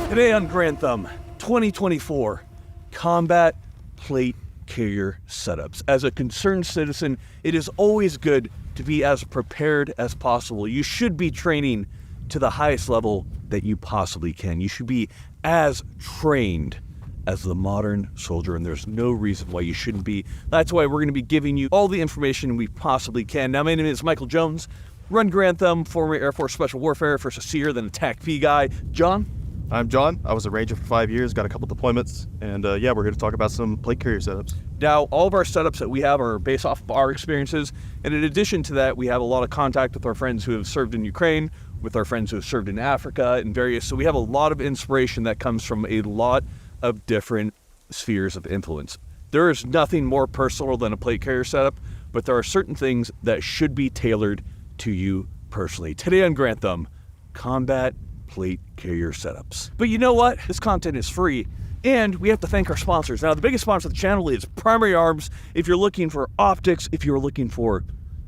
Today on Garand Thumb, 2024, combat plate carrier setups. As a concerned citizen, it is always good to be as prepared as possible. You should be training to the highest level that you possibly can. You should be as trained as the modern soldier, and there's no reason why you shouldn't be. That's why we're going to be giving you all the information we possibly can. Now, my name is Michael Jones, run Garand Thumb, former Air Force Special Warfare, first a SEER, then a TAC-P guy. John? I'm John. I was a Ranger for 5 years, got a couple deployments, and yeah, we're here to talk about some plate carrier setups. Now, all of our setups that we have are based off of our experiences, and in addition to that, we have a lot of contact with our friends who have served in Ukraine, with our friends who have served in Africa, and various, so we have a lot of inspiration that comes from a lot of different spheres of influence. There is nothing more personal than a plate carrier setup, but there are certain things that should be tailored to you personally. Today on Garand Thumb, combat plate carrier setups. But you know what? This content is free, and we have to thank our sponsors. Now, the biggest sponsor of the channel is Primary Arms. If you're looking for optics, if you're looking for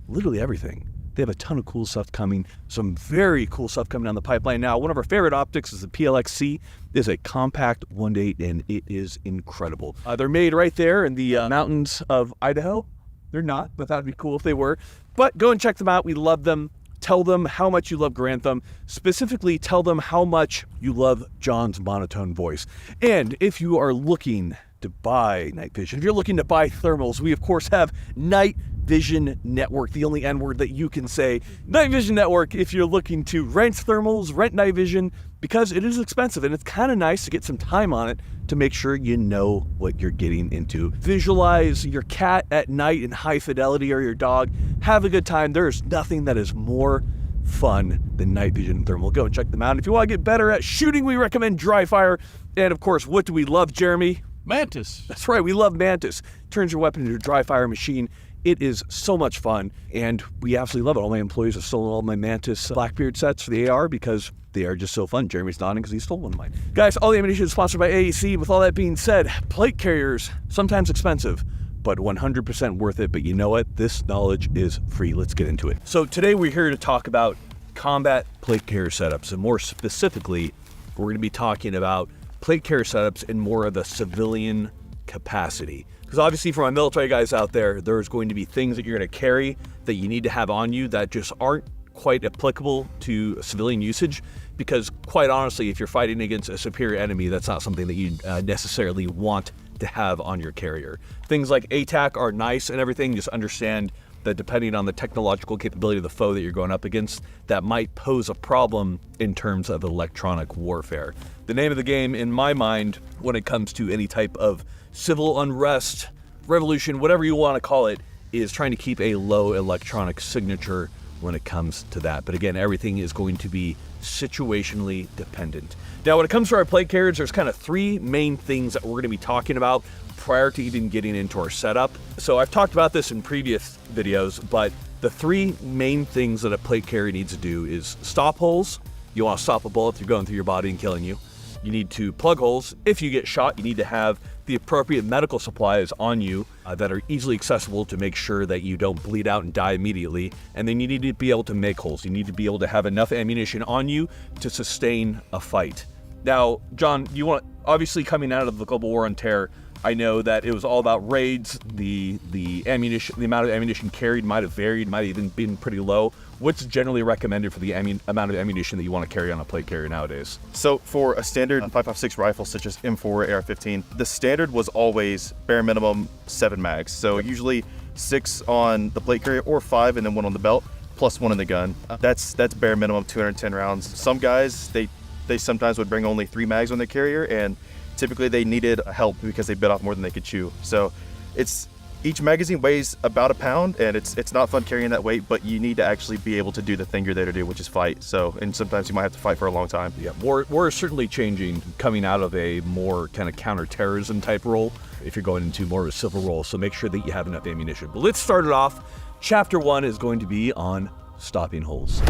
literally everything, they have a ton of cool stuff coming, some very cool stuff coming down the pipeline. Now, one of our favorite optics is the PLX-C. It is a compact 1:8, and it is incredible. They're made right there in the mountains of Idaho. They're not, but that would be cool if they were. But go and check them out. We love them. Tell them how much you love Garand Thumb. Specifically, tell them how much you love John's monotone voice. And if you are looking to buy night vision, if you're looking to buy thermals, we of course have Night Vision Network, the only N-word that you can say. Night Vision Network, if you're looking to rent thermals, rent night vision, because it is expensive and it's kind of nice to get some time on it to make sure you know what you're getting into. Visualize your cat at night in high fidelity or your dog. Have a good time. There's nothing that is more fun than night vision thermal. Go and check them out. And if you want to get better at shooting, we recommend dry fire. And of course, what do we love, Jeremy? Mantis. That's right, we love Mantis. Turns your weapon into a dry fire machine. It is so much fun, and we absolutely love it. All my employees have stolen all my Mantis Blackbeard sets for the AR because they are just so fun. Jeremy's nodding because he stole one of mine. Guys, all the ammunition is sponsored by AEC. With all that being said, plate carriers, sometimes expensive, but 100% worth it. But you know what? This knowledge is free. Let's get into it. So today we're here to talk about combat plate carrier setups, and more specifically, we're going to be talking about plate carrier setups in more of the civilian capacity. Because obviously for my military guys out there, there's going to be things that you're going to carry that you need to have on you that just aren't quite applicable to civilian usage. Because quite honestly, if you're fighting against a superior enemy, that's not something that you necessarily want to have on your carrier. Things like ATAC are nice and everything, just understand that depending on the technological capability of the foe that you're going up against, that might pose a problem in terms of electronic warfare. The name of the game, in my mind, when it comes to any type of civil unrest, revolution, whatever you want to call it, is trying to keep a low electronic signature when it comes to that. But again, everything is going to be situationally dependent. Now, when it comes to our plate carriers, there's kind of three main things that we're going to be talking about prior to even getting into our setup. So I've talked about this in previous videos, but the three main things that a plate carrier needs to do is stop holes. You want to stop a bullet through going through your body and killing you. You need to plug holes. If you get shot, you need to have the appropriate medical supplies on you that are easily accessible to make sure that you don't bleed out and die immediately. And then you need to be able to make holes. You need to be able to have enough ammunition on you to sustain a fight. Now, John, you want, obviously coming out of the global war on terror, I know that it was all about raids. The ammunition, the amount of ammunition carried might have varied, might have even been pretty low. What's generally recommended for the amount of ammunition that you want to carry on a plate carrier nowadays? So for a standard 5.56 rifle such as M4 or AR-15, the standard was always bare minimum 7 mags. So usually 6 on the plate carrier or 5 and then 1 on the belt plus 1 in the gun. That's bare minimum 210 rounds. Some guys, they sometimes would bring only 3 mags on their carrier, and typically they needed help because they bit off more than they could chew. So it's Each magazine weighs about a pound, and it's not fun carrying that weight, but you need to actually be able to do the thing you're there to do, which is fight. So, and sometimes you might have to fight for a long time. Yeah, war is certainly changing, coming out of a more kind of counterterrorism type role, if you're going into more of a civil role. So make sure that you have enough ammunition. But let's start it off. Chapter 1 is going to be on stopping holes.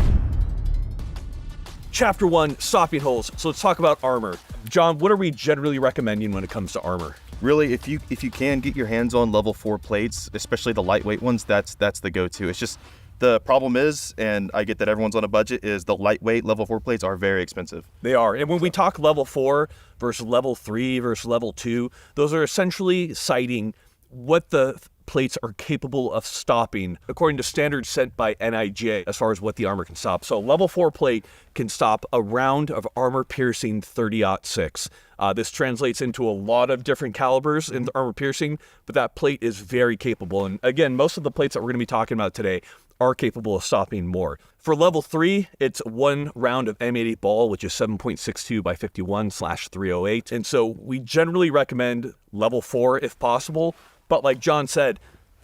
Chapter 1, stopping holes. So let's talk about armor. John, what are we generally recommending when it comes to armor? Really, if you can get your hands on level 4 plates, especially the lightweight ones, that's the go-to. It's just the problem is, and I get that everyone's on a budget, is the lightweight level 4 plates are very expensive. They are. And when we talk level 4 versus level 3 versus level 2, those are essentially citing what the plates are capable of stopping according to standards set by NIJ as far as what the armor can stop. So level 4 plate can stop a round of armor-piercing 30-06. This translates into a lot of different calibers in the armor piercing, but that plate is very capable. And again, most of the plates that we're going to be talking about today are capable of stopping more. For level 3, it's 1 round of M88 ball, which is 7.62 by 51/308. And so we generally recommend level 4 if possible. But like John said,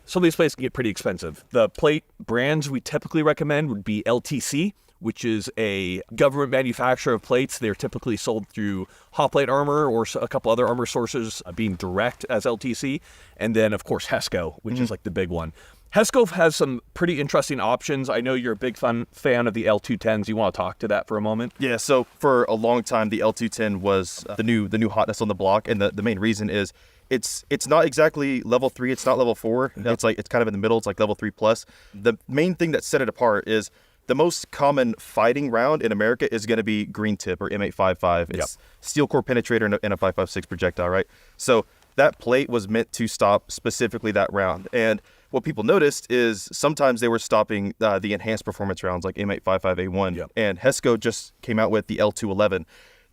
some of these plates can get pretty expensive. The plate brands we typically recommend would be LTC, which is a government manufacturer of plates. They're typically sold through Hot Plate Armor or a couple other armor sources being direct as LTC. And then, of course, HESCO, which is like the big one. HESCO has some pretty interesting options. I know you're a big fan of the L210s. You want to talk to that for a moment? Yeah, so for a long time, the L210 was the new hotness on the block. And the main reason is it's not exactly level 3, it's not level 4. Yep. It's kind of in the middle, it's like level 3 plus. The main thing that set it apart is the most common fighting round in America is going to be green tip or M855. It's steel core penetrator and a 5.56 projectile, right? So that plate was meant to stop specifically that round. And what people noticed is sometimes they were stopping the enhanced performance rounds like M855A1. Yep. And HESCO just came out with the L211.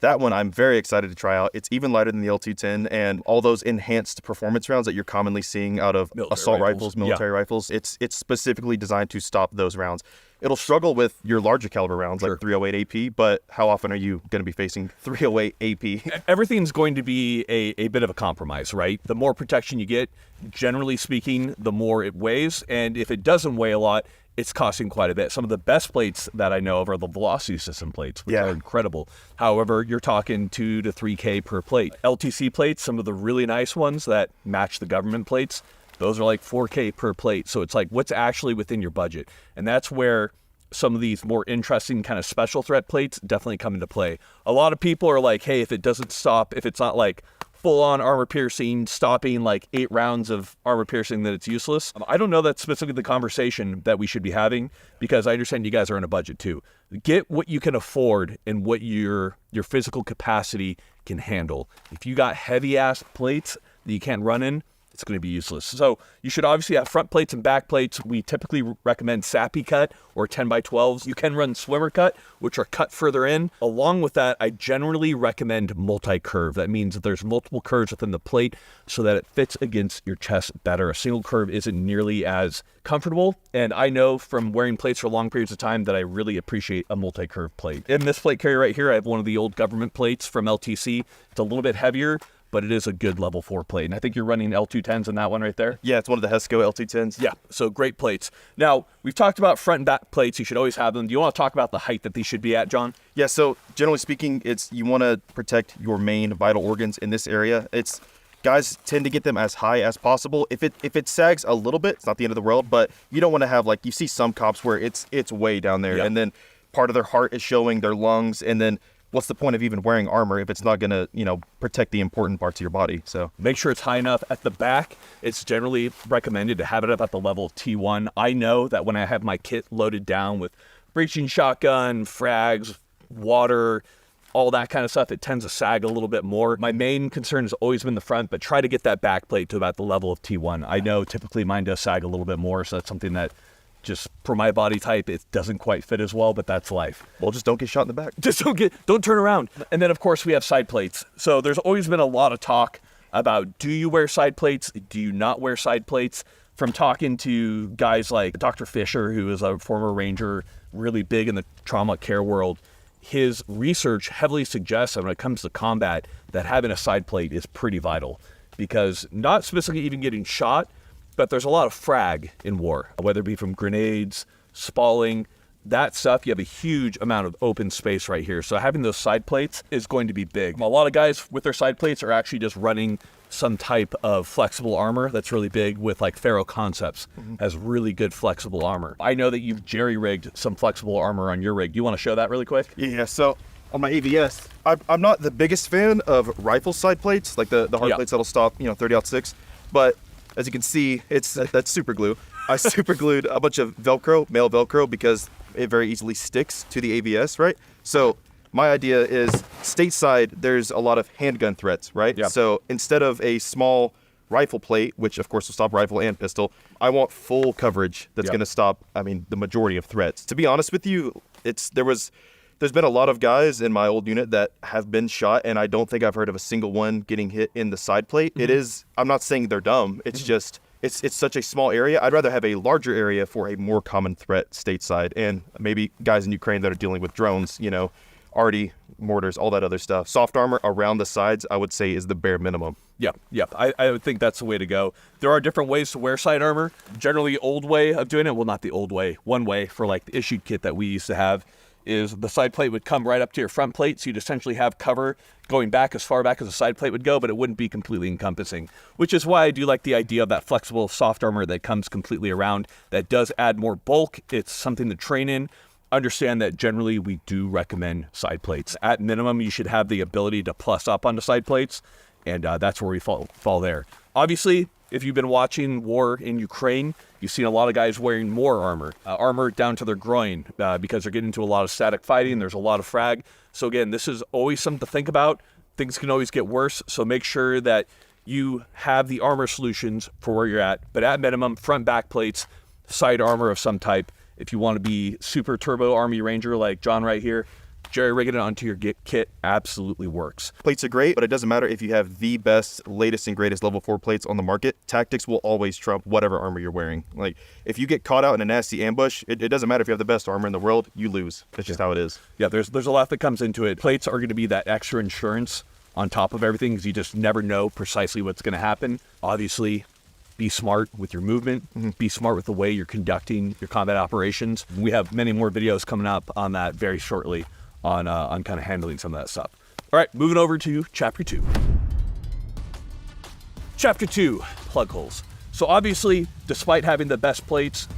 That one I'm very excited to try out. It's even lighter than the L210, and all those enhanced performance rounds that you're commonly seeing out of military assault rifles, military rifles, it's specifically designed to stop those rounds. It'll struggle with your larger caliber rounds like 308 AP, but how often are you going to be facing 308 AP? Everything's going to be a bit of a compromise, right? The more protection you get, generally speaking, the more it weighs, and if it doesn't weigh a lot, it's costing quite a bit. Some of the best plates that I know of are the velocity system plates, which are incredible. However, you're talking 2 to 3K per plate. LTC plates, some of the really nice ones that match the government plates, those are like 4K per plate. So it's like, what's actually within your budget? And that's where some of these more interesting kind of special threat plates definitely come into play. A lot of people are like, hey, if it doesn't stop, if it's not like full-on armor piercing, stopping like 8 rounds of armor piercing, that it's useless. I don't know that's specifically the conversation that we should be having, because I understand you guys are on a budget too. Get what you can afford and what your physical capacity can handle. If you got heavy-ass plates that you can't run in, it's going to be useless. So you should obviously have front plates and back plates. We typically recommend SAPI cut or 10x12s. You can run swimmer cut, which are cut further in. Along with that, I generally recommend multi-curve. That means that there's multiple curves within the plate so that it fits against your chest better. A single curve isn't nearly as comfortable. And I know from wearing plates for long periods of time that I really appreciate a multi-curve plate. In this plate carrier right here, I have one of the old government plates from LTC. It's a little bit heavier, but it is a good level 4 plate. And I think you're running L210s in that one right there? Yeah, it's one of the HESCO L210s. Yeah, so great plates. Now, we've talked about front and back plates. You should always have them. Do you want to talk about the height that these should be at, John? Yeah, so generally speaking, you want to protect your main vital organs in this area. Guys tend to get them as high as possible. If it sags a little bit, it's not the end of the world, but you don't want to have, like, you see some cops where it's way down there, and then part of their heart is showing, their lungs, and then what's the point of even wearing armor if it's not going to, protect the important parts of your body? So make sure it's high enough. At the back, it's generally recommended to have it up at the level of T1. I know that when I have my kit loaded down with breaching shotgun, frags, water, all that kind of stuff, it tends to sag a little bit more. My main concern has always been the front, but try to get that back plate to about the level of T1. I know typically mine does sag a little bit more, so that's something that just for my body type, it doesn't quite fit as well, but that's life. Well, just don't get shot in the back. Just don't turn around. And then of course we have side plates. So there's always been a lot of talk about, do you wear side plates? Do you not wear side plates? From talking to guys like Dr. Fisher, who is a former Ranger, really big in the trauma care world, his research heavily suggests that when it comes to combat, that having a side plate is pretty vital, because not specifically even getting shot, But there's a lot of frag in war, whether it be from grenades, spalling, that stuff. You have a huge amount of open space right here. So having those side plates is going to be big. A lot of guys with their side plates are actually just running some type of flexible armor that's really big with like Faro Concepts has really good flexible armor. I know that you've jerry-rigged some flexible armor on your rig. Do you want to show that really quick? Yeah, so on my AVS, I'm not the biggest fan of rifle side plates, like the hard plates that'll stop, 30-06. But as you can see, that's super glue. I super glued a bunch of Velcro, male Velcro, because it very easily sticks to the AVS, right? So my idea is stateside, there's a lot of handgun threats, right? Yep. So instead of a small rifle plate, which of course will stop rifle and pistol, I want full coverage that's going to stop, the majority of threats. To be honest with you, there's been a lot of guys in my old unit that have been shot, and I don't think I've heard of a single one getting hit in the side plate. I'm not saying they're dumb. It's just, it's such a small area. I'd rather have a larger area for a more common threat stateside, and maybe guys in Ukraine that are dealing with drones, arty, mortars, all that other stuff. Soft armor around the sides, I would say, is the bare minimum. Yep. I would think that's the way to go. There are different ways to wear side armor. Generally, the old way of doing it, well, not the old way, one way for like the issued kit that we used to have is the side plate would come right up to your front plate, so you'd essentially have cover going back as far back as the side plate would go, but it wouldn't be completely encompassing, which is why I do like the idea of that flexible soft armor that comes completely around. That does add more bulk. It's something to train in. Understand that generally we do recommend side plates. At minimum, you should have the ability to plus up onto side plates, and that's where we fall there. Obviously, if you've been watching war in Ukraine, you've seen a lot of guys wearing more armor down to their groin because they're getting into a lot of static fighting. There's a lot of frag. So again, this is always something to think about. Things can always get worse, so make sure that you have the armor solutions for where you're at. But at minimum, front back plates, side armor of some type. If you want to be super turbo Army Ranger like John right here, jerry-rigging it onto your kit absolutely works. Plates are great, but it doesn't matter if you have the best, latest, and greatest level 4 plates on the market. Tactics will always trump whatever armor you're wearing. Like, if you get caught out in a nasty ambush, it doesn't matter if you have the best armor in the world, you lose. That's just how it is. Yeah, there's a lot that comes into it. Plates are going to be that extra insurance on top of everything because you just never know precisely what's going to happen. Obviously, be smart with your movement. Be smart with the way you're conducting your combat operations. We have many more videos coming up on that very shortly on kind of handling some of that stuff. All right, moving over to Chapter 2. Chapter 2, plug holes. So obviously, despite having the best plates,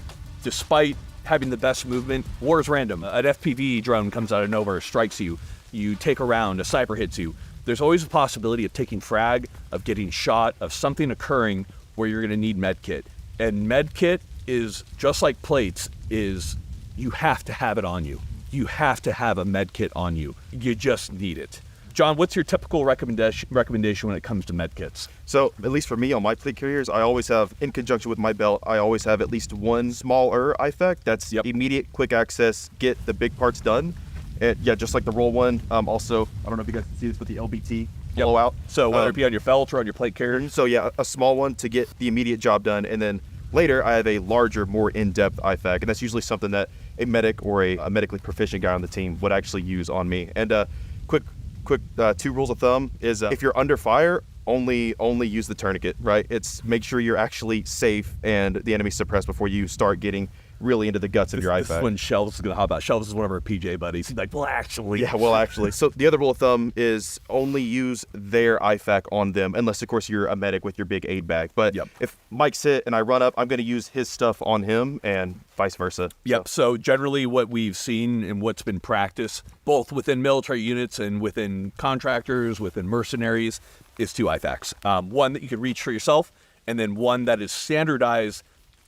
despite having the best movement, war is random. An FPV drone comes out of nowhere, strikes you. You take a round, a sniper hits you. There's always a possibility of taking frag, of getting shot, of something occurring where you're going to need med kit. And med kit is just like plates, is you have to have it on you. You have to have a med kit on you. You just need it. John, what's your typical recommendation when it comes to med kits? So, at least for me on my plate carriers, I always have, in conjunction with my belt, I always have at least one smaller IFAC that's immediate, quick access, get the big parts done. And yeah, just like the roll one. Also, I don't know if you guys can see this, but the LBT blowout. So whether it be on your felt or on your plate carrier? So yeah, a small one to get the immediate job done, and then later I have a larger, more in-depth IFAC, and that's usually something that a medic or a medically proficient guy on the team would actually use on me. And quick 2 rules of thumb is if you're under fire, only use the tourniquet, right? It's make sure you're actually safe and the enemy's suppressed before you start getting really into the guts of your IFAC. This is when Shelves is going to hop out. Shelves is one of our PJ buddies. He's like, well, actually. Yeah, well, actually. So the other rule of thumb is only use their IFAC on them, unless, of course, you're a medic with your big aid bag. But if Mike's hit and I run up, I'm going to use his stuff on him and vice versa. Yep. So generally what we've seen and what's been practiced, both within military units and within contractors, within mercenaries, is 2 IFACs. One that you can reach for yourself, and then one that is standardized,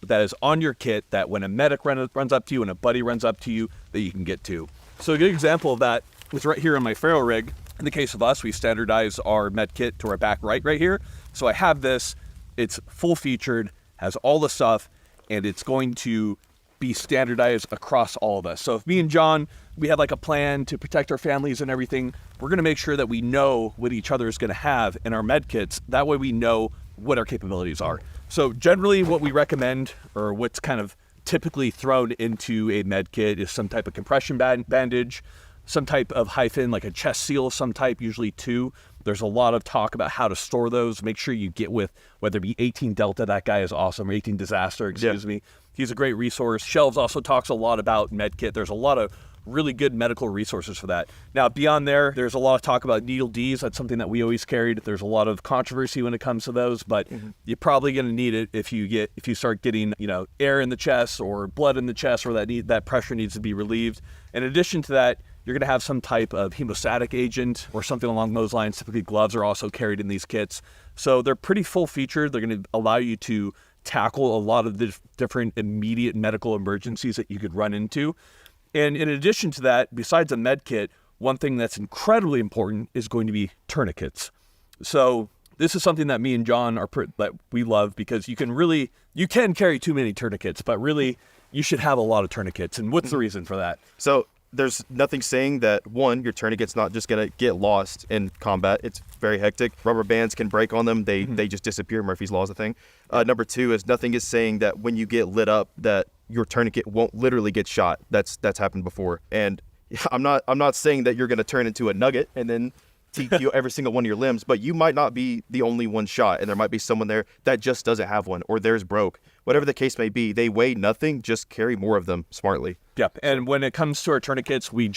that is on your kit, that when a medic runs up to you and a buddy runs up to you, that you can get to. So a good example of that was right here on my Faro rig. In the case of us, we standardize our med kit to our back right here. So I have this, it's full featured, has all the stuff, and it's going to be standardized across all of us. So if me and John, we had like a plan to protect our families and everything, we're going to make sure that we know what each other is going to have in our med kits. That way we know what our capabilities are. So generally what we recommend, or what's kind of typically thrown into a med kit, is some type of compression bandage, some type of hyphen, like a chest seal of some type, usually 2, There's a lot of talk about how to store those. Make sure you get with, whether it be 18 Delta, that guy is awesome, or 18 Disaster, excuse me. He's a great resource. Shelves also talks a lot about medkit. There's a lot of really good medical resources for that. Now, beyond there, there's a lot of talk about needle Ds. That's something that we always carried. There's a lot of controversy when it comes to those, but you're probably going to need it if you start getting, air in the chest or blood in the chest, or that pressure needs to be relieved. In addition to that, you're going to have some type of hemostatic agent or something along those lines. Typically, gloves are also carried in these kits. So they're pretty full-featured. They're going to allow you to tackle a lot of the different immediate medical emergencies that you could run into. And in addition to that, besides a med kit, one thing that's incredibly important is going to be tourniquets. So this is something that me and John that we love, because you can carry too many tourniquets, but really you should have a lot of tourniquets. And what's the reason for that? So there's nothing saying that, one, your tourniquet's not just going to get lost in combat. It's very hectic. Rubber bands can break on them. They just disappear. Murphy's Law is a thing. Number two is nothing is saying that when you get lit up that your tourniquet won't literally get shot. That's happened before. And I'm not saying that you're going to turn into a nugget and then TQ every single one of your limbs, but you might not be the only one shot, and there might be someone there that just doesn't have one, or theirs broke. Whatever the case may be, they weigh nothing. Just carry more of them smartly. Yep. And when it comes to our tourniquets, we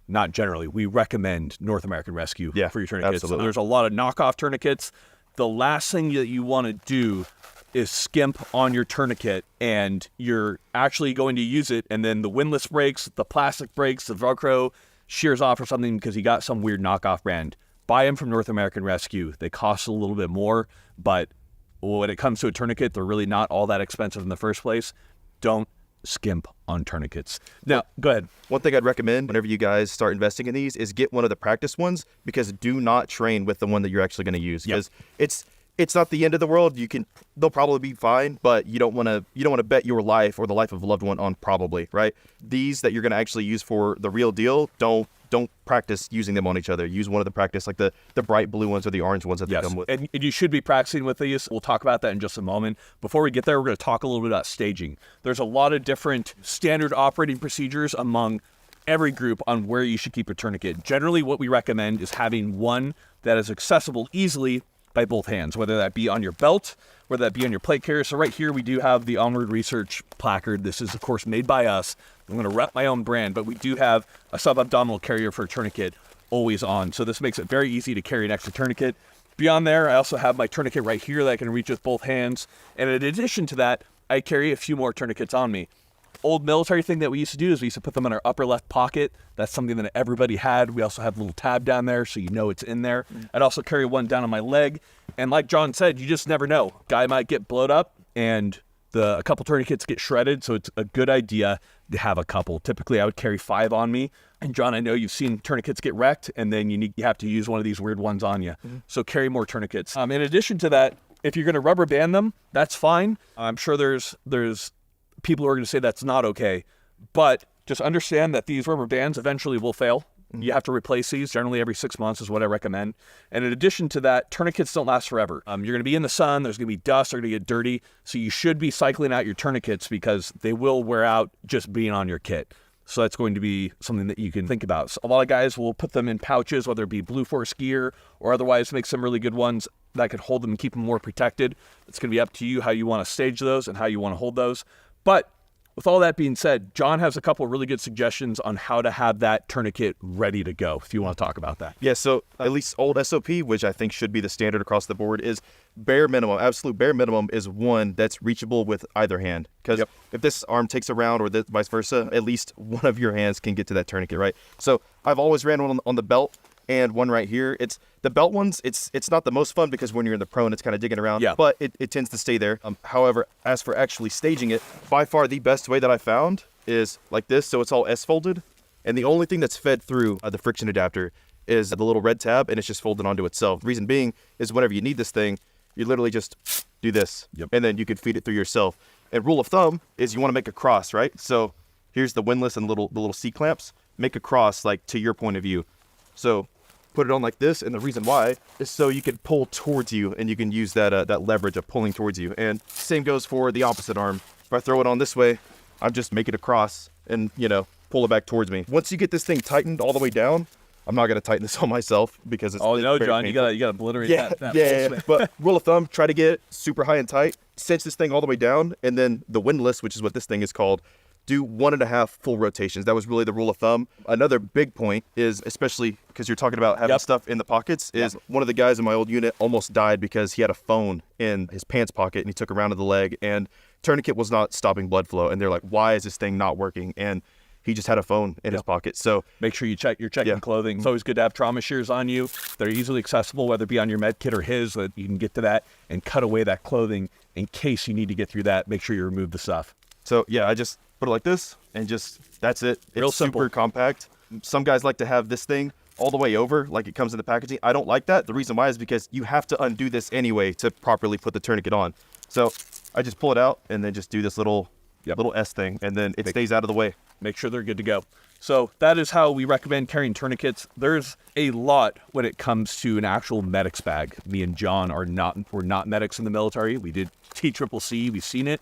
recommend North American Rescue for your tourniquets. Absolutely. So there's a lot of knockoff tourniquets. The last thing that you want to do is skimp on your tourniquet, and you're actually going to use it, and then the windlass breaks, the plastic breaks, the Velcro shears off or something because you got some weird knockoff brand. Buy them from North American Rescue. They cost a little bit more, but when it comes to a tourniquet, they're really not all that expensive in the first place. Don't skimp on tourniquets. Now, go ahead. One thing I'd recommend whenever you guys start investing in these is get one of the practice ones, because do not train with the one that you're actually going to use, because it's not the end of the world. They'll probably be fine, but you don't want to bet your life or the life of a loved one on probably, right? These that you're going to actually use for the real deal, don't practice using them on each other. Use one of the practice, like the bright blue ones or the orange ones that they come with. And you should be practicing with these. We'll talk about that in just a moment. Before we get there, we're going to talk a little bit about staging. There's a lot of different standard operating procedures among every group on where you should keep a tourniquet. Generally, what we recommend is having one that is accessible easily by both hands, whether that be on your belt, whether that be on your plate carrier. So right here, we do have the Onward Research placard. This is, of course, made by us. I'm going to rep my own brand, but we do have a sub-abdominal carrier for a tourniquet always on. So this makes it very easy to carry an extra tourniquet. Beyond there, I also have my tourniquet right here that I can reach with both hands. And in addition to that, I carry a few more tourniquets on me. Old military thing that we used to do is we used to put them in our upper left pocket. That's something that everybody had. We also have a little tab down there so you know it's in there. I'd also carry one down on my leg. And like John said, you just never know. Guy might get blowed up and a couple tourniquets get shredded, so it's a good idea to have a couple. Typically, I would carry 5 on me. And John, I know you've seen tourniquets get wrecked, and then you have to use one of these weird ones on you. So carry more tourniquets. In addition to that, if you're going to rubber band them, that's fine. I'm sure there's people who are going to say that's not okay, but just understand that these rubber bands eventually will fail. You have to replace these generally every 6 months is what I recommend. And in addition to that, tourniquets don't last forever. You're going to be in the sun, there's going to be dust, they're going to get dirty. So you should be cycling out your tourniquets because they will wear out just being on your kit. So that's going to be something that you can think about. So a lot of guys will put them in pouches, whether it be Blue Force gear or otherwise make some really good ones that could hold them and keep them more protected. It's going to be up to you how you want to stage those and how you want to hold those. But with all that being said, John has a couple of really good suggestions on how to have that tourniquet ready to go, if you want to talk about that. Yeah, so at least old SOP, which I think should be the standard across the board, is bare minimum, absolute bare minimum is one that's reachable with either hand. Because if this arm takes a round or vice versa, at least one of your hands can get to that tourniquet, right? So I've always ran one on the belt and one right here. It's the belt ones, it's not the most fun because when you're in the prone, it's kind of digging around, but it tends to stay there. However, as for actually staging it, by far the best way that I found is like this. So it's all S-folded. And the only thing that's fed through the friction adapter is the little red tab, and it's just folded onto itself. The reason being is whenever you need this thing, you literally just do this, and then you can feed it through yourself. And rule of thumb is you want to make a cross, right? So here's the windlass and the little C-clamps. Make a cross like to your point of view. So put it on like this, and the reason why is so you can pull towards you, and you can use that leverage of pulling towards you. And same goes for the opposite arm. If I throw it on this way, I'm just making it across and, pull it back towards me. Once you get this thing tightened all the way down, I'm not gonna tighten this on myself because it's Oh no, very John, you painful. gotta obliterate Yeah, that. yeah. But rule of thumb, try to get it super high and tight, cinch this thing all the way down, and then the windlass, which is what this thing is called, do 1.5 full rotations. That was really the rule of thumb. Another big point is, especially because you're talking about having stuff in the pockets, is one of the guys in my old unit almost died because he had a phone in his pants pocket and he took a round of the leg, and tourniquet was not stopping blood flow. And they're like, why is this thing not working? And he just had a phone in his pocket. So make sure you're checking clothing. It's always good to have trauma shears on you. They're easily accessible, whether it be on your med kit or his, that you can get to that and cut away that clothing in case you need to get through that. Make sure you remove the stuff. So yeah, I just put it like this and just, that's it. It's Real simple. super compact. Some guys like to have this thing all the way over, like it comes in the packaging. I don't like that. The reason why is because you have to undo this anyway to properly put the tourniquet on. So I just pull it out and then just do this little S thing, and then it stays out of the way. Make sure they're good to go. So that is how we recommend carrying tourniquets. There's a lot when it comes to an actual medic's bag. Me and John we're not medics in the military. We did TCCC, we've seen it.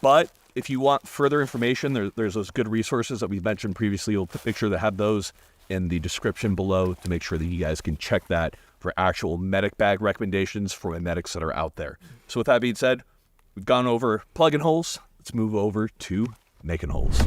But if you want further information, there's those good resources that we mentioned previously. We'll make sure to have those in the description below to make sure that you guys can check that for actual medic bag recommendations for medics that are out there. So with that being said, we've gone over plugging holes. Let's move over to making holes.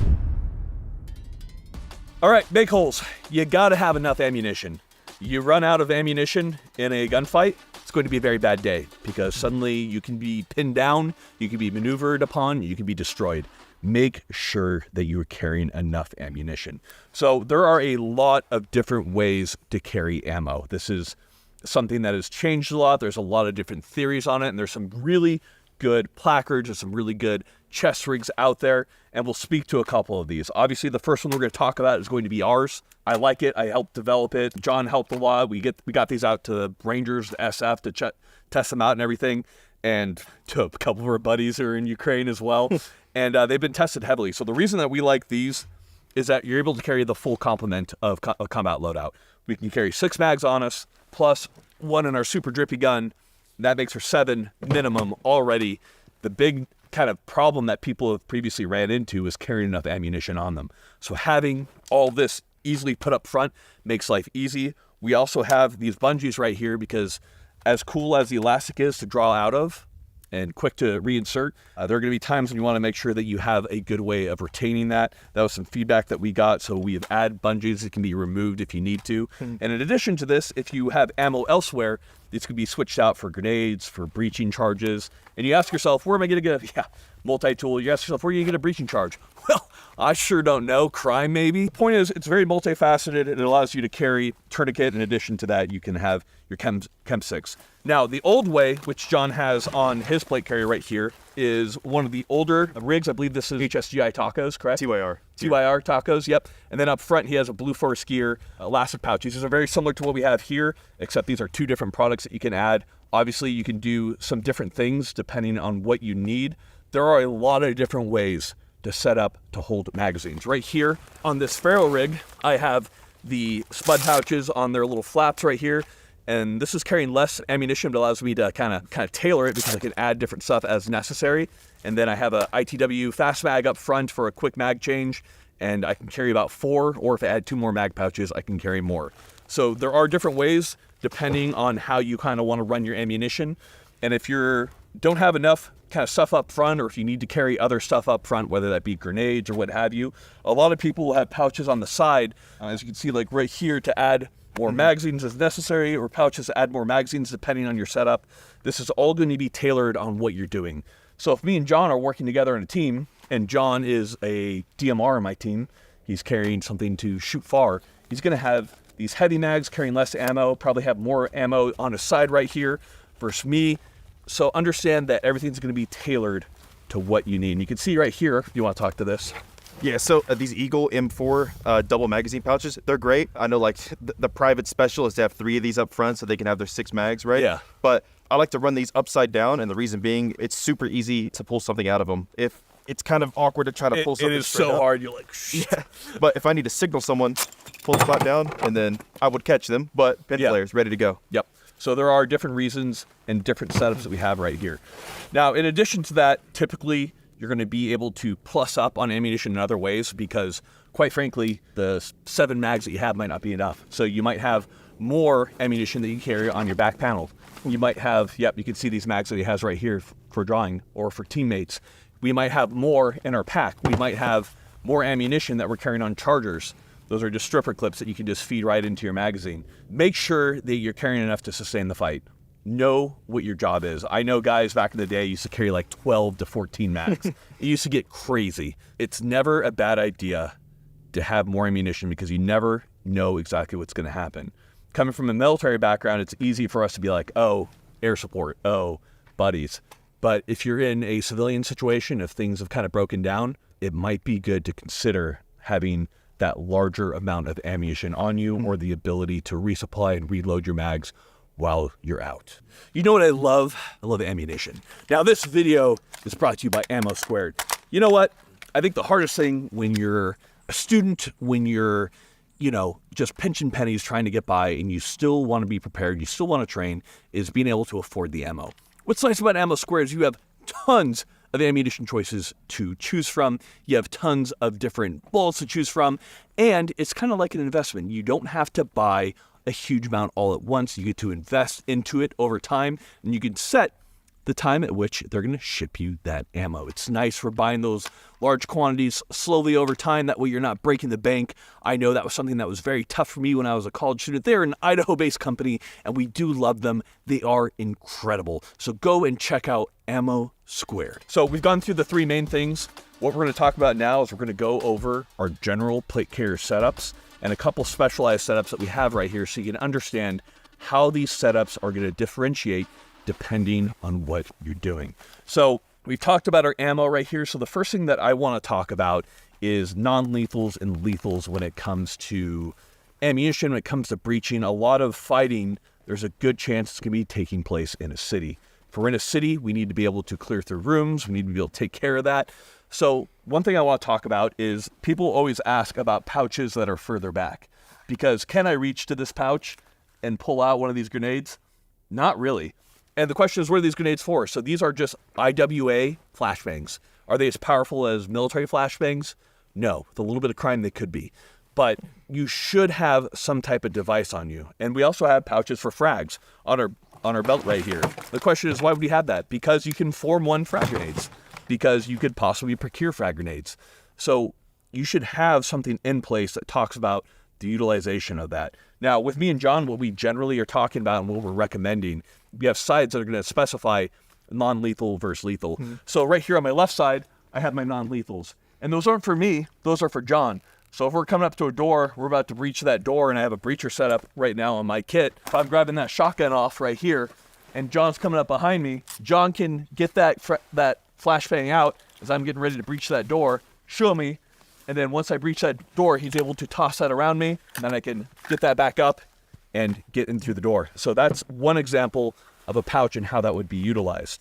All right, make holes. You gotta have enough ammunition. You run out of ammunition in a gunfight, it's going to be a very bad day because suddenly you can be pinned down, you can be maneuvered upon, you can be destroyed. Make sure that you are carrying enough ammunition. So there are a lot of different ways to carry ammo. This is something that has changed a lot. There's a lot of different theories on it, and there's some really good placards and some really good chest rigs out there, and we'll speak to a couple of these. Obviously, the first one we're going to talk about is going to be ours. I like it. I helped develop it. John helped a lot. We got these out to the Rangers, the SF, to test them out and everything, and to a couple of our buddies who are in Ukraine as well. And they've been tested heavily. So the reason that we like these is that you're able to carry the full complement of a combat loadout. We can carry 6 mags on us, plus 1 in our super drippy gun. That makes for 7 minimum already. The big kind of problem that people have previously ran into is carrying enough ammunition on them. So having all this easily put up front makes life easy. We also have these bungees right here because as cool as the elastic is to draw out of and quick to reinsert, there are going to be times when you want to make sure that you have a good way of retaining that. That was some feedback that we got, so we have added bungees that can be removed if you need to. And in addition to this, if you have ammo elsewhere, these could be switched out for grenades, for breaching charges. And you ask yourself, where am I going to get a multi-tool? You ask yourself, where are you going to get a breaching charge? Well, I sure don't know. Crime, maybe? The point is, it's very multifaceted. It allows you to carry tourniquet. In addition to that, you can have your Chem 6. Now, the old way, which John has on his plate carrier right here, is one of the older rigs. I believe this is HSGI tacos, correct? TYR tacos, yep. And then up front, he has a Blue Force Gear elastic pouches. These are very similar to what we have here, except these are 2 different products that you can add. Obviously, you can do some different things depending on what you need. There are a lot of different ways to set up to hold magazines. Right here on this ferro rig, I have the spud pouches on their little flaps right here. And this is carrying less ammunition, but allows me to kind of tailor it because I can add different stuff as necessary. And then I have a ITW fast mag up front for a quick mag change, and I can carry about 4, or if I add 2 more mag pouches, I can carry more. So there are different ways depending on how you kind of want to run your ammunition. And if you don't have enough kind of stuff up front, or if you need to carry other stuff up front, whether that be grenades or what have you, a lot of people will have pouches on the side, as you can see, like right here, to add more magazines as necessary, or pouches to add more magazines depending on your setup. This is all going to be tailored on what you're doing. So if me and John are working together in a team, and John is a DMR in my team, he's carrying something to shoot far, he's going to have these heavy mags carrying less ammo, probably have more ammo on his side right here versus me. So understand that everything's going to be tailored to what you need. And you can see right here, if you want to talk to this. Yeah, so these Eagle M4 double magazine pouches, they're great. I know like the private specialists have 3 of these up front so they can have their 6 mags, right? Yeah. But I like to run these upside down, and the reason being, it's super easy to pull something out of them. If it's kind of awkward to try to pull something It is straight so up. hard, you're like, shit. Yeah. But if I need to signal someone, pull the flap down, and then I would catch them, but pin flares ready to go. Yep. So there are different reasons and different setups that we have right here. Now, in addition to that, typically you're going to be able to plus up on ammunition in other ways, because quite frankly, the 7 mags that you have might not be enough. So you might have more ammunition that you carry on your back panel. You might have, you can see these mags that he has right here for drawing or for teammates. We might have more in our pack. We might have more ammunition that we're carrying on chargers. Those are just stripper clips that you can just feed right into your magazine. Make sure that you're carrying enough to sustain the fight. Know what your job is. I know guys back in the day used to carry like 12 to 14 mags. It used to get crazy. It's never a bad idea to have more ammunition because you never know exactly what's going to happen. Coming from a military background, it's easy for us to be like, oh, air support, oh, buddies. But if you're in a civilian situation, if things have kind of broken down, it might be good to consider having that larger amount of ammunition on you or the ability to resupply and reload your mags while you're out. You know what I love? I love ammunition. Now, this video is brought to you by Ammo Squared. You know what? I think the hardest thing when you're a student, when you're, just pinching pennies trying to get by and you still want to be prepared, you still want to train, is being able to afford the ammo. What's nice about Ammo Squared is you have tons of ammunition choices to choose from. You have tons of different bullets to choose from, and it's kind of like an investment. You don't have to buy a huge amount all at once. You get to invest into it over time, and you can set the time at which they're going to ship you that ammo. It's nice for buying those large quantities slowly over time. That way you're not breaking the bank. I know that was something that was very tough for me when I was a college student. They're an Idaho-based company, and we do love them. They are incredible. So go and check out Ammo Squared. So we've gone through the 3 main things. What we're going to talk about now is we're going to go over our general plate carrier setups and a couple specialized setups that we have right here so you can understand how these setups are going to differentiate depending on what you're doing. So we've talked about our ammo right here. So the first thing that I want to talk about is non-lethals and lethals when it comes to ammunition, when it comes to breaching. A lot of fighting, there's a good chance it's going to be taking place in a city. If we're in a city, we need to be able to clear through rooms. We need to be able to take care of that. So one thing I want to talk about is people always ask about pouches that are further back. Because can I reach to this pouch and pull out one of these grenades? Not really. And the question is, what are these grenades for? So these are just IWA flashbangs. Are they as powerful as military flashbangs? No. With a little bit of crime, they could be. But you should have some type of device on you. And we also have pouches for frags on our belt right here. The question is, why would you have that? Because you can form 1 frag grenades. Because you could possibly procure frag grenades. So you should have something in place that talks about the utilization of that. Now, with me and John, what we generally are talking about and what we're recommending, we have sides that are going to specify non-lethal versus lethal. So right here on my left side, I have my non-lethals. And those aren't for me, those are for John. So if we're coming up to a door, we're about to breach that door, and I have a breacher set up right now on my kit. If I'm grabbing that shotgun off right here, and John's coming up behind me, John can get that flashbang out as I'm getting ready to breach that door, show me, and then once I breach that door, he's able to toss that around me, and then I can get that back up and get in through the door. So that's one example of a pouch and how that would be utilized.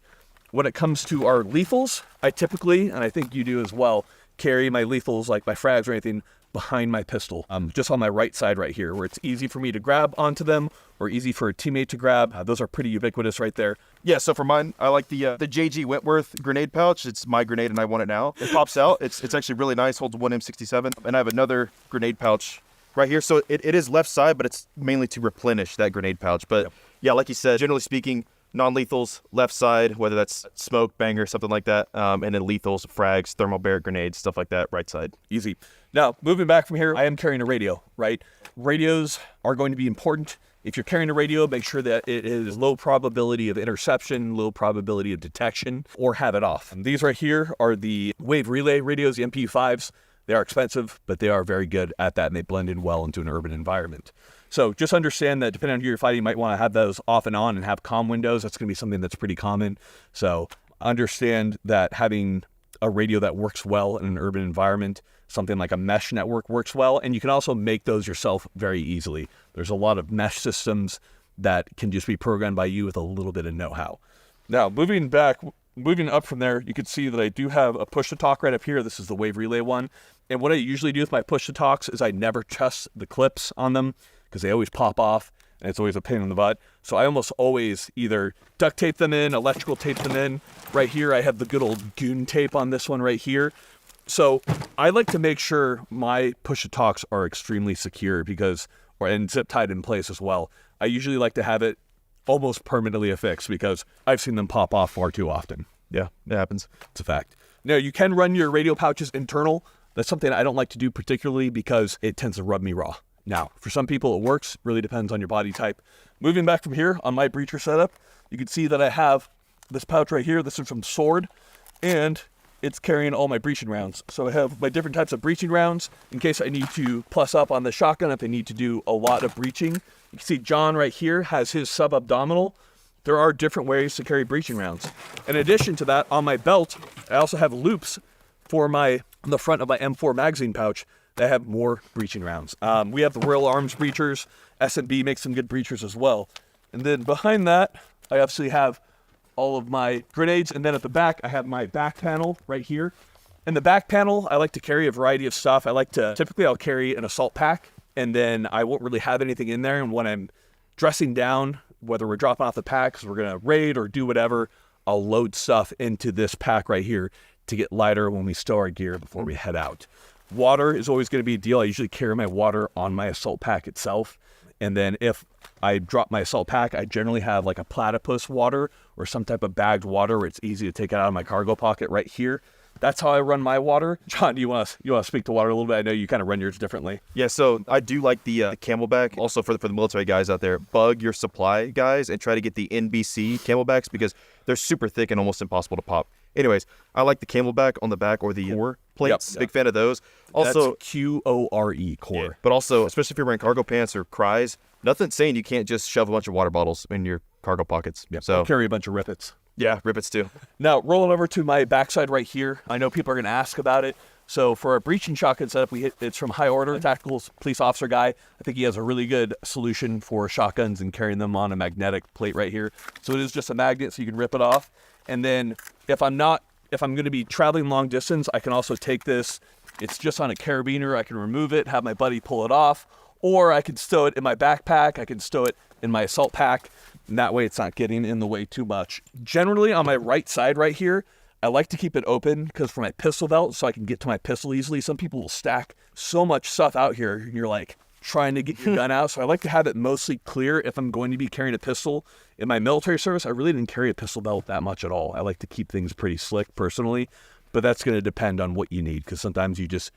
When it comes to our lethals, I typically, and I think you do as well, carry my lethals, like my frags or anything, behind my pistol, just on my right side right here, where it's easy for me to grab onto them or easy for a teammate to grab. Those are pretty ubiquitous right there. Yeah, so for mine, I like the JG Wentworth grenade pouch. It's my grenade and I want it now. It pops out. It's actually really nice, holds 1 M67. And I have another grenade pouch right here. So it is left side, but it's mainly to replenish that grenade pouch. But yeah, like you said, generally speaking, non-lethals, left side, whether that's smoke, banger, something like that. And then lethals, frags, thermal barrel grenades, stuff like that, right side. Easy. Now, moving back from here, I am carrying a radio, right? Radios are going to be important. If you're carrying a radio, make sure that it is low probability of interception, low probability of detection, or have it off. And these right here are the wave relay radios, the MPU-5s. They are expensive, but they are very good at that, and they blend in well into an urban environment. So just understand that depending on who you're fighting, you might want to have those off and on and have comm windows. That's going to be something that's pretty common. So understand that having a radio that works well in an urban environment, something like a mesh network works well, and you can also make those yourself very easily. There's a lot of mesh systems that can just be programmed by you with a little bit of know-how. Now, moving up from there, you can see that I do have a push-to-talk right up here. This is the wave relay one. And what I usually do with my push-to-talks is I never trust the clips on them because they always pop off, and it's always a pain in the butt. So I almost always either duct tape them in, electrical tape them in. Right here, I have the good old goon tape on this one right here. So I like to make sure my push-to-talks are extremely secure and zip tied in place as well. I usually like to have it almost permanently affixed because I've seen them pop off far too often. Yeah, it happens. It's a fact. Now, you can run your radio pouches internal. That's something I don't like to do particularly because it tends to rub me raw. Now, for some people it works. Really depends on your body type. Moving back from here on my breacher setup, you can see that I have this pouch right here. This is from Sword, and it's carrying all my breaching rounds. So I have my different types of breaching rounds in case I need to plus up on the shotgun if I need to do a lot of breaching. You can see John right here has his sub-abdominal. There are different ways to carry breaching rounds. In addition to that, on my belt, I also have loops for the front of my M4 magazine pouch that have more breaching rounds. We have the Royal Arms breachers. S&B makes some good breachers as well. And then behind that, I obviously have all of my grenades, and then at the back I have my back panel right here. In the back panel I like to carry a variety of stuff. Typically I'll carry an assault pack, and then I won't really have anything in there, and when I'm dressing down, whether we're dropping off the pack because we're gonna raid or do whatever, I'll load stuff into this pack right here to get lighter when we stow our gear before we head out. Water is always going to be a deal. I usually carry my water on my assault pack itself. And then if I drop my assault pack, I generally have like a platypus water or some type of bagged water where it's easy to take it out of my cargo pocket right here. That's how I run my water. John, do you want to speak to water a little bit? I know you kind of run yours differently. Yeah, so I do like the Camelback. Also for the military guys out there, bug your supply guys and try to get the NBC Camelbacks because they're super thick and almost impossible to pop. Anyways, I like the Camelback on the back or the core plates. Yep. Big fan of those. Also, that's Core, core. Yeah, but also, especially if you're wearing cargo pants or cries, nothing's saying you can't just shove a bunch of water bottles in your cargo pockets. Yep. So I'll carry a bunch of rippets. Yeah, rippets too. Now, rolling over to my backside right here, I know people are going to ask about it. So for a breaching shotgun setup, it's from High Order, tactical police officer guy. I think he has a really good solution for shotguns and carrying them on a magnetic plate right here. So it is just a magnet, so you can rip it off. And then if I'm going to be traveling long distance, I can also take this. It's just on a carabiner. I can remove it, have my buddy pull it off, or I can stow it in my backpack. I can stow it in my assault pack. And that way it's not getting in the way too much. Generally on my right side right here, I like to keep it open because for my pistol belt, so I can get to my pistol easily. Some people will stack so much stuff out here and you're like trying to get your gun out. So I like to have it mostly clear if I'm going to be carrying a pistol. In my military service, I really didn't carry a pistol belt that much at all. I like to keep things pretty slick personally, but that's going to depend on what you need because sometimes you just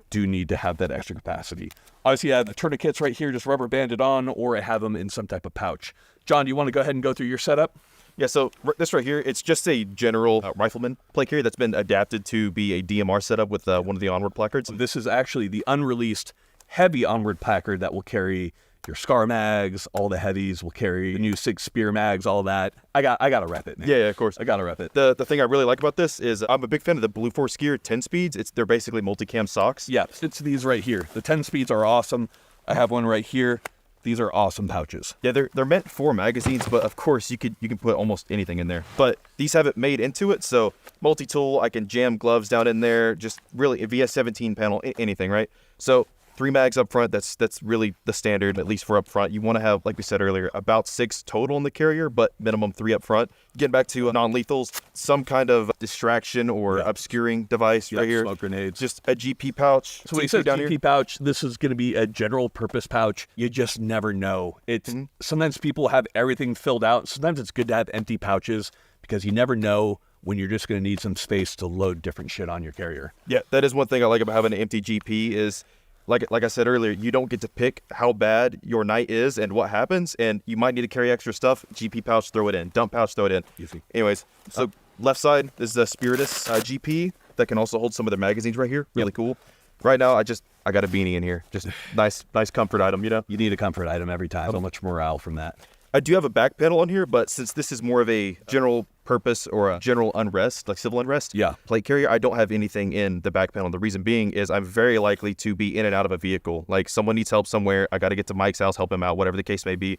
do need to have that extra capacity. Obviously, I have the tourniquets right here, just rubber banded on, or I have them in some type of pouch. John, do you want to go ahead and go through your setup? Yeah, so this right here, it's just a general rifleman plate carrier that's been adapted to be a DMR setup with one of the onward placards. This is actually the unreleased heavy onward placard that will carry your SCAR mags, all the heavies will carry the new SIG Spear mags, all that. I gotta rep it, man. Yeah, of course. I gotta rep it. The thing I really like about this is I'm a big fan of the Blue Force Gear 10 speeds. They're basically multicam socks. Yeah, it's these right here. The 10 speeds are awesome. I have one right here. These are awesome pouches. Yeah, they're meant for magazines, but of course you can put almost anything in there. But these have it made into it, so multi-tool, I can jam gloves down in there, just really a VS17 panel, anything, right? So 3 mags up front, that's really the standard, at least for up front. You want to have, like we said earlier, about 6 total in the carrier, but minimum 3 up front. Getting back to non-lethals, some kind of distraction or obscuring device right here. Smoke grenades. Just a GP pouch. So when he says GP pouch, this is going to be a general purpose pouch. You just never know. It's sometimes people have everything filled out. Sometimes it's good to have empty pouches because you never know when you're just going to need some space to load different shit on your carrier. Yeah, that is one thing I like about having an empty GP is, like I said earlier, you don't get to pick how bad your night is and what happens, and you might need to carry extra stuff. GP pouch, throw it in. Dump pouch, throw it in. Easy. Anyways, so left side is the Spiritus GP that can also hold some of their magazines right here. Really cool. Right now, I got a beanie in here. Just nice comfort item, you know? You need a comfort item every time. So much morale from that. I do have a back panel on here, but since this is more of a general purpose or a general unrest, like civil unrest, plate carrier, I don't have anything in the back panel. The reason being is I'm very likely to be in and out of a vehicle. Like someone needs help somewhere, I got to get to Mike's house, help him out, whatever the case may be.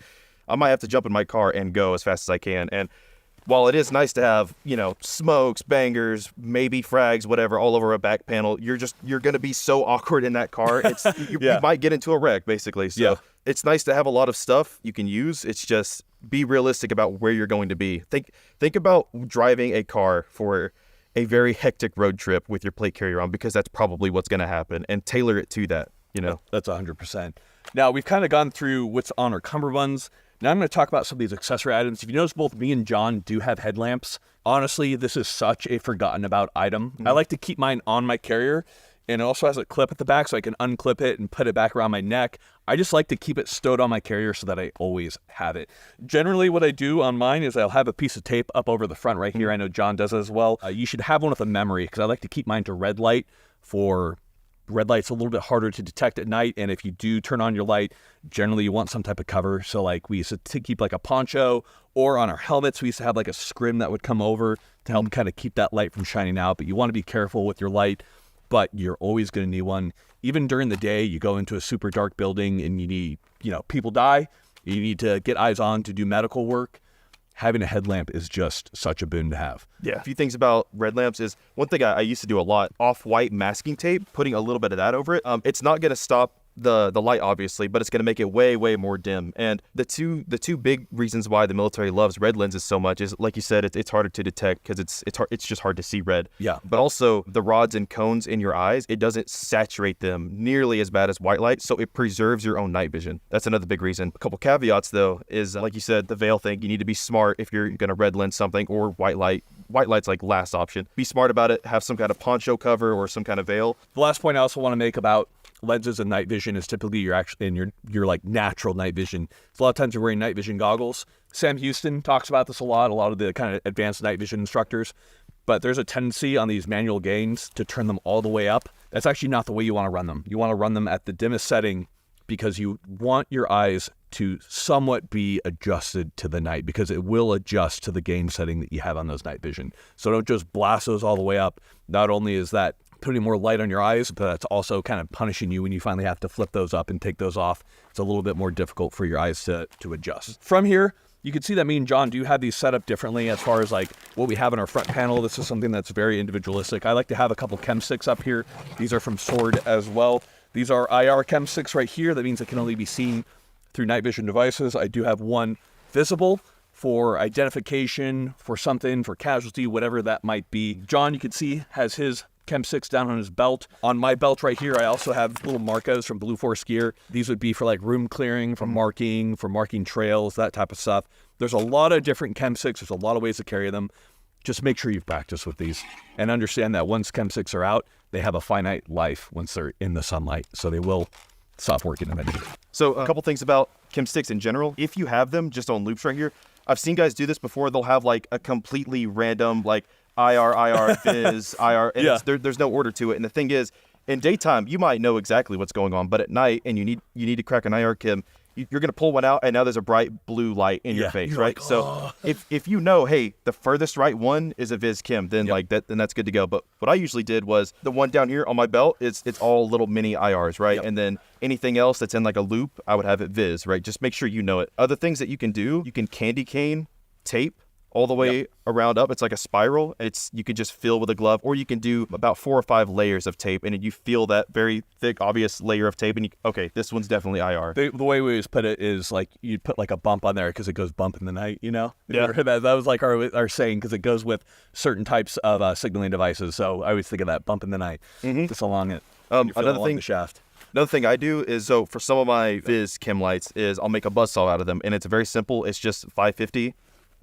I might have to jump in my car and go as fast as I can. And while it is nice to have, smokes, bangers, maybe frags, whatever, all over a back panel, you're going to be so awkward in that car. You might get into a wreck, basically. So it's nice to have a lot of stuff you can use. It's just be realistic about where you're going to be. Think about driving a car for a very hectic road trip with your plate carrier on, because that's probably what's going to happen, and tailor it to that, That's 100%. Now, we've kind of gone through what's on our cummerbunds. Now I'm going to talk about some of these accessory items. If you notice, both me and John do have headlamps. Honestly, this is such a forgotten about item. I like to keep mine on my carrier, and it also has a clip at the back so I can unclip it and put it back around my neck. I just like to keep it stowed on my carrier so that I always have it. Generally, what I do on mine is I'll have a piece of tape up over the front right here. I know John does it as well. You should have one with a memory, because I like to keep mine to red light. For red light's a little bit harder to detect at night, and if you do turn on your light, generally you want some type of cover. So like we used to keep like a poncho, or on our helmets we used to have like a scrim that would come over to help kind of keep that light from shining out. But you want to be careful with your light, but you're always going to need one. Even during the day, you go into a super dark building and you need, people die, you need to get eyes on to do medical work. Having a headlamp is just such a boon to have. Yeah. A few things about red lamps is, one thing I used to do a lot, off-white masking tape, putting a little bit of that over it. It's not going to stop the light, obviously, but it's going to make it way, way more dim. And the two big reasons why the military loves red lenses so much is, like you said, it's harder to detect because it's just hard to see red. Yeah. But also the rods and cones in your eyes, it doesn't saturate them nearly as bad as white light, so it preserves your own night vision. That's another big reason. A couple caveats though is, like you said, the veil thing. You need to be smart if you're going to red lens something, or white light. White light's like last option. Be smart about it. Have some kind of poncho cover or some kind of veil. The last point I also want to make about lenses and night vision is typically you're actually in your like natural night vision. So a lot of times you're wearing night vision goggles. Sam Houston talks about this a lot of the kind of advanced night vision instructors, but there's a tendency on these manual gains to turn them all the way up. That's actually not the way you want to run them. You want to run them at the dimmest setting, because you want your eyes to somewhat be adjusted to the night, because it will adjust to the gain setting that you have on those night vision. So don't just blast those all the way up. Not only is that putting more light on your eyes, but it's also kind of punishing you when you finally have to flip those up and take those off. It's a little bit more difficult for your eyes to adjust. From here, you can see that me and John do have these set up differently as far as like what we have in our front panel. This is something that's very individualistic. I like to have a couple chem sticks up here. These are from Sword as well. These are IR chem sticks right here. That means it can only be seen through night vision devices. I do have one visible for identification, for something, for casualty, whatever that might be. John, you can see, has his Chem 6 down on his belt. On my belt right here, I also have little Marcos from Blue Force Gear. These would be for like room clearing, for marking trails, that type of stuff. There's a lot of different Chem 6. There's a lot of ways to carry them. Just make sure you've practiced with these and understand that once Chem 6 are out, they have a finite life once they're in the sunlight. So they will stop working eventually. So a couple things about Chem sticks in general. If you have them just on loops right here, I've seen guys do this before. They'll have like a completely random like IR, Fizz, IR, and there's no order to it. And the thing is, in daytime, you might know exactly what's going on, but at night, and you need to crack an IR chem, you're going to pull one out, and now there's a bright blue light in your face, right? Like, so if you know, hey, the furthest right one is a Viz Chem, then then that's good to go. But what I usually did was the one down here on my belt, it's all little mini IRs, right? And then anything else that's in like a loop, I would have it Viz, right? Just make sure you know it. Other things that you can do, you can candy cane tape all the way around up. It's like a spiral. You can just fill with a glove, or you can do about 4 or 5 layers of tape, and you feel that very thick, obvious layer of tape, and okay, this one's definitely IR. The way we always put it is like you'd put like a bump on there because it goes bump in the night, Yeah. That was like our saying, because it goes with certain types of signaling devices. So I always think of that bump in the night, just along it. The shaft. Another thing I do is, so for some of my Viz Chem lights, is I'll make a buzzsaw out of them, and it's very simple. It's just 550.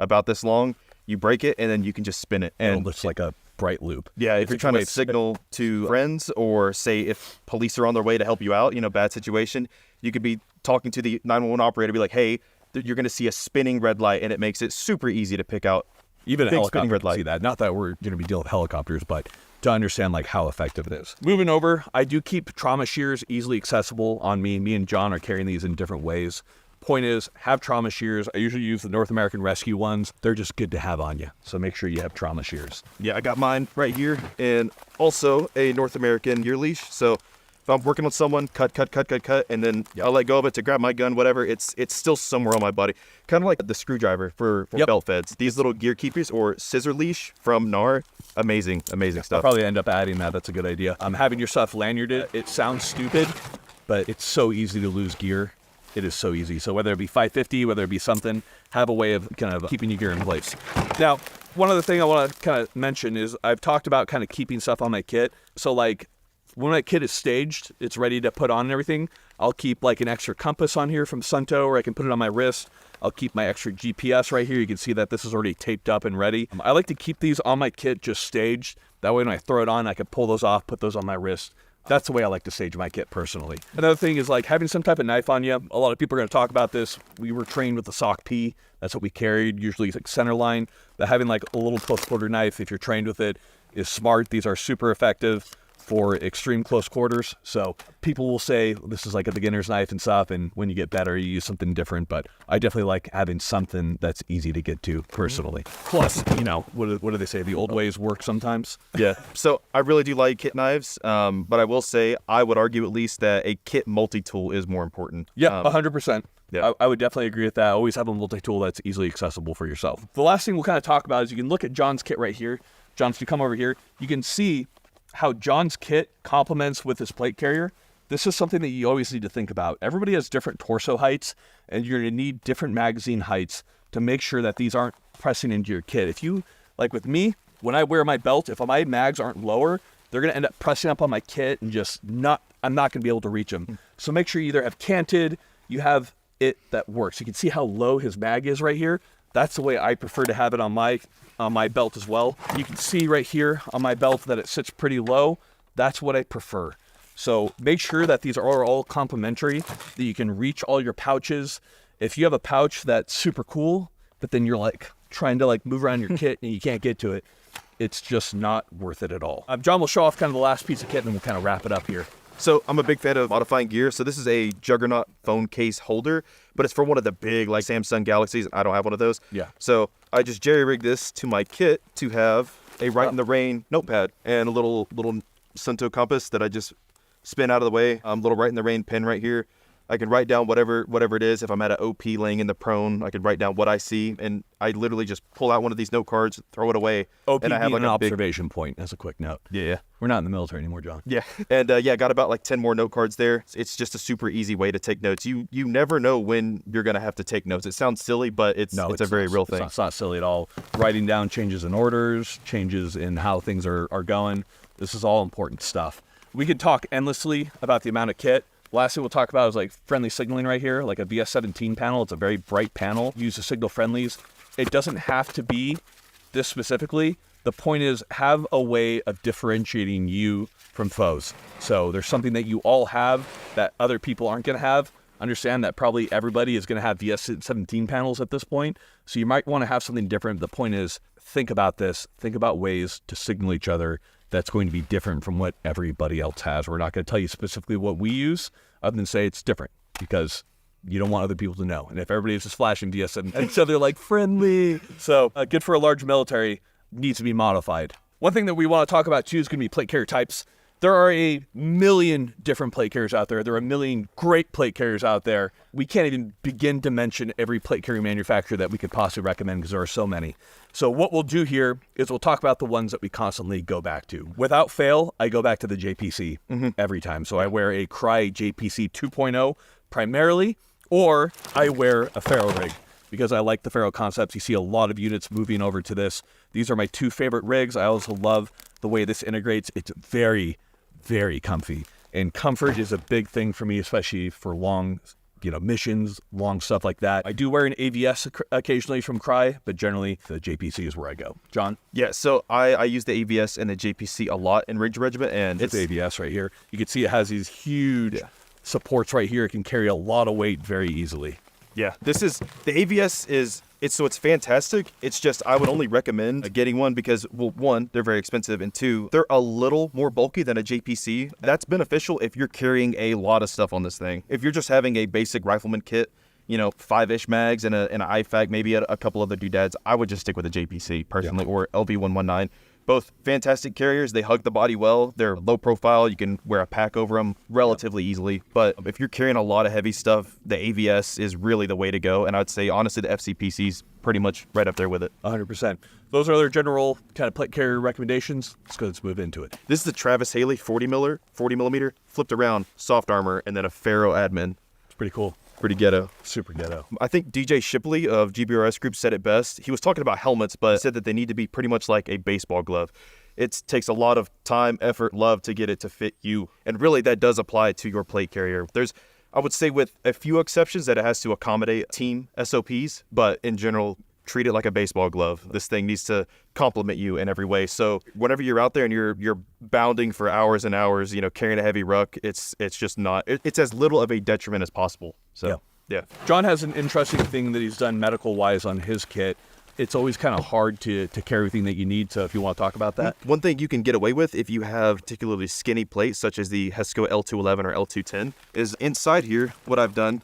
About this long. You break it, and then you can just spin it, and it looks like a bright loop. Yeah, if you're trying to signal to friends, or say if police are on their way to help you out, bad situation, you could be talking to the 911 operator, be like, hey, you're going to see a spinning red light, and it makes it super easy to pick out. Even a helicopter can see that. Not that we're going to be dealing with helicopters, but to understand like how effective it is. Moving over, I do keep trauma shears easily accessible on me. Me and John are carrying these in different ways. Point is, have trauma shears. I usually use the North American Rescue ones. They're just good to have on you. So make sure you have trauma shears. Yeah, I got mine right here, and also a North American gear leash. So if I'm working on someone, cut, and then I'll let go of it to grab my gun, whatever. It's still somewhere on my body. Kind of like the screwdriver for belt feds. These little gear keepers, or scissor leash from NAR. Amazing stuff. I'll probably end up adding that. That's a good idea. Having your stuff lanyarded, it sounds stupid, but it's so easy to lose gear. It is so easy. So whether it be 550, whether it be something, have a way of kind of keeping your gear in place. Now, One other thing I want to kind of mention is I've talked about kind of keeping stuff on my kit. So like when my kit is staged, it's ready to put on and everything, I'll keep like an extra compass on here from Sunto, or I can put it on my wrist. I'll keep my extra GPS right here. You can see that this is already taped up and ready. I like to keep these on my kit just staged. That way when I throw it on, I can pull those off, put those on my wrist. That's the way I like to stage my kit personally. Another thing is like having some type of knife on you. A lot of people are going to talk about this. We were trained with the SOC P. That's what we carried, usually like center line. But having like a little close quarter knife, if you're trained with it, is smart. These are super effective for extreme close quarters. So people will say this is like a beginner's knife and stuff, and when you get better, you use something different. But I definitely like having something that's easy to get to personally. Plus, you know, what do they say? The old ways work sometimes. Yeah. So I really do like kit knives, but I will say I would argue at least that a kit multi-tool is more important. Yeah, 100%. Yeah. I would definitely agree with that. Always have a multi-tool that's easily accessible for yourself. The last thing we'll kind of talk about is you can look at John's kit right here. John, if you come over here, you can see how John's kit complements with his plate carrier. This is something that you always need to think about. Everybody has different torso heights, and you're going to need different magazine heights to make sure that these aren't pressing into your kit. If you, like with me, when I wear my belt, if my mags aren't lower, they're going to end up pressing up on my kit and I'm not going to be able to reach them. So make sure you either have canted, you have it that works. You can see how low his mag is right here. That's the way I prefer to have it on my belt as well. You can see right here on my belt that it sits pretty low. That's what I prefer. So make sure that these are all complementary, that you can reach all your pouches. If you have a pouch that's super cool, but then you're like trying to like move around your kit and you can't get to it, it's just not worth it at all. John will show off kind of the last piece of kit and then we'll kind of wrap it up here. So I'm a big fan of modifying gear. So this is a Juggernaut phone case holder, but it's for one of the big like Samsung Galaxies. I don't have one of those. Yeah. So I just jerry-rigged this to my kit to have a Right in the Rain notepad and a little Sunto compass that I just spin out of the way. Little Right in the Rain pen right here. I can write down whatever it is. If I'm at an OP laying in the prone, I can write down what I see, and I literally just pull out one of these note cards, throw it away. OP and I have being like an a big observation point, as a quick note. Yeah. We're not in the military anymore, John. Yeah. And I got about like 10 more note cards there. It's just a super easy way to take notes. You never know when you're going to have to take notes. It sounds silly, but it's a very real thing. It's not silly at all. Writing down changes in orders, changes in how things are going. This is all important stuff. We could talk endlessly about the amount of kit. Last thing we'll talk about is like friendly signaling right here, like a VS17 panel. It's a very bright panel. Use to signal friendlies. It doesn't have to be this specifically. The point is have a way of differentiating you from foes. So there's something that you all have that other people aren't going to have. Understand that probably everybody is going to have VS17 panels at this point. So you might want to have something different. The point is think about this. Think about ways to signal each other that's going to be different from what everybody else has. We're not going to tell you specifically what we use other than say it's different because you don't want other people to know. And if everybody is just flashing VS7 at each other like friendly. So good for a large military, needs to be modified. One thing that we want to talk about too is going to be plate carrier types. There are a million different plate carriers out there. There are a million great plate carriers out there. We can't even begin to mention every plate carrier manufacturer that we could possibly recommend because there are so many. So what we'll do here is we'll talk about the ones that we constantly go back to. Without fail, I go back to the JPC every time. So I wear a Cry JPC 2.0 primarily, or I wear a Faro rig because I like the Faro concepts. You see a lot of units moving over to this. These are my two favorite rigs. I also love the way this integrates. It's very, very comfy. And comfort is a big thing for me, especially for long, missions, long stuff like that. I do wear an AVS occasionally from Cry, but generally the JPC is where I go. John? Yeah, so I use the AVS and the JPC a lot in Ridge Regiment, and it's AVS right here. You can see it has these huge supports right here. It can carry a lot of weight very easily. Yeah, the AVS it's fantastic. It's just I would only recommend getting one because, well, one, they're very expensive, and two, they're a little more bulky than a JPC. That's beneficial if you're carrying a lot of stuff on this thing. If you're just having a basic rifleman kit, 5-ish mags and an IFAC, maybe a couple other doodads, I would just stick with a JPC personally, or LV119. Both fantastic carriers. They hug the body well. They're low profile. You can wear a pack over them relatively easily. But if you're carrying a lot of heavy stuff, the AVS is really the way to go. And I'd say, honestly, the FCPC's pretty much right up there with it. 100%. Those are their general kind of plate carrier recommendations. Let's move into it. This is the Travis Haley 40 millimeter, flipped around, soft armor, and then a Faro admin. It's pretty cool. Pretty ghetto. Super ghetto. I think DJ Shipley of GBRS Group said it best. He was talking about helmets, but said that they need to be pretty much like a baseball glove. It takes a lot of time, effort, love to get it to fit you. And really, that does apply to your plate carrier. There's, I would say with a few exceptions, that it has to accommodate team SOPs, but in general, treat it like a baseball glove. This thing needs to complement you in every way. So whenever you're out there and you're bounding for hours and hours, you know, carrying a heavy ruck, it's just not, it's as little of a detriment as possible. So yeah. John has an interesting thing that he's done medical-wise on his kit. It's always kind of hard to carry everything that you need. So if you want to talk about that. One thing you can get away with if you have particularly skinny plates, such as the Hesco L211 or L210, is inside here, what I've done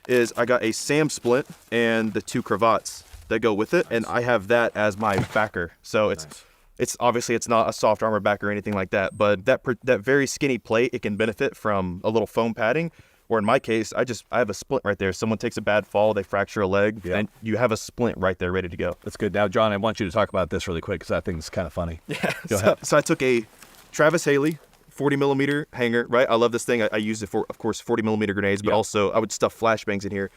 is I got a SAM splint and the 2 cravats that go with it. And I have that as my backer. So it's obviously it's not a soft armor backer or anything like that, but that very skinny plate, it can benefit from a little foam padding. Or in my case, I have a splint right there. Someone takes a bad fall, they fracture a leg, and you have a splint right there ready to go. That's good. Now, John, I want you to talk about this really quick because that thing's kind of funny. Yeah. Go ahead. So I took a Travis Haley 40 millimeter hanger, right? I love this thing. I used it for, of course, 40 millimeter grenades, but also I would stuff flashbangs in here.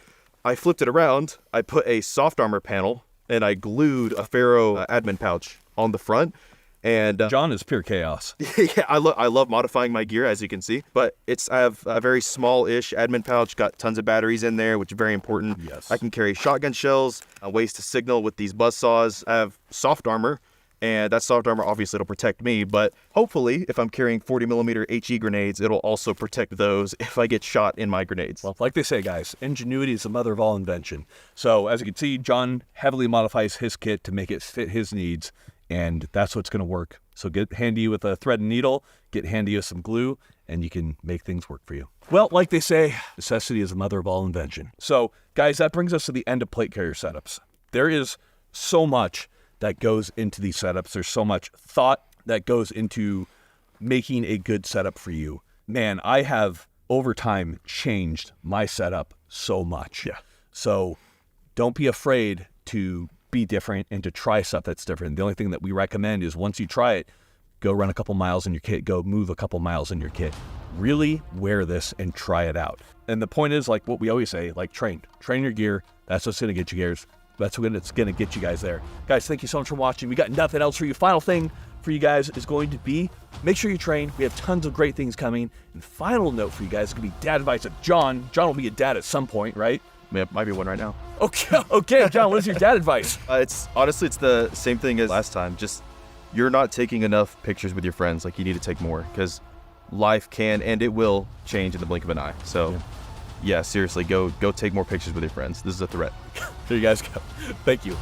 I flipped it around. I put a soft armor panel, and I glued a Faro admin pouch on the front. And John is pure chaos. Yeah, I love modifying my gear, as you can see. But I have a very small-ish admin pouch, got tons of batteries in there, which is very important. Yes. I can carry shotgun shells, ways to signal with these buzzsaws. I have soft armor, and that soft armor, obviously, it'll protect me. But hopefully, if I'm carrying 40 millimeter HE grenades, it'll also protect those if I get shot in my grenades. Well, like they say, guys, ingenuity is the mother of all invention. So as you can see, John heavily modifies his kit to make it fit his needs. And that's what's going to work. So get handy with a thread and needle, get handy with some glue, and you can make things work for you. Well, like they say, necessity is the mother of all invention. So, guys, that brings us to the end of plate carrier setups. There is so much that goes into these setups. There's so much thought that goes into making a good setup for you. Man, I have, over time, changed my setup so much. Yeah. So don't be afraid to be different and to try stuff that's different. The only thing that we recommend is once you try it, go run a couple miles in your kit, go move a couple miles in your kit. Really wear this and try it out. And the point is, like what we always say, like train your gear. That's what's going to get you gears. That's what's going to get you guys there. Guys, thank you so much for watching. We got nothing else for you. Final thing for you guys is going to be, make sure you train. We have tons of great things coming. And final note for you guys is going to be dad advice of John. John will be a dad at some point, right? Might be one right now. Okay, John, what is your dad advice? It's the same thing as last time. Just you're not taking enough pictures with your friends. Like, you need to take more, because life can and it will change in the blink of an eye. So yeah, seriously, go take more pictures with your friends. This is a threat. There you guys go. Thank you.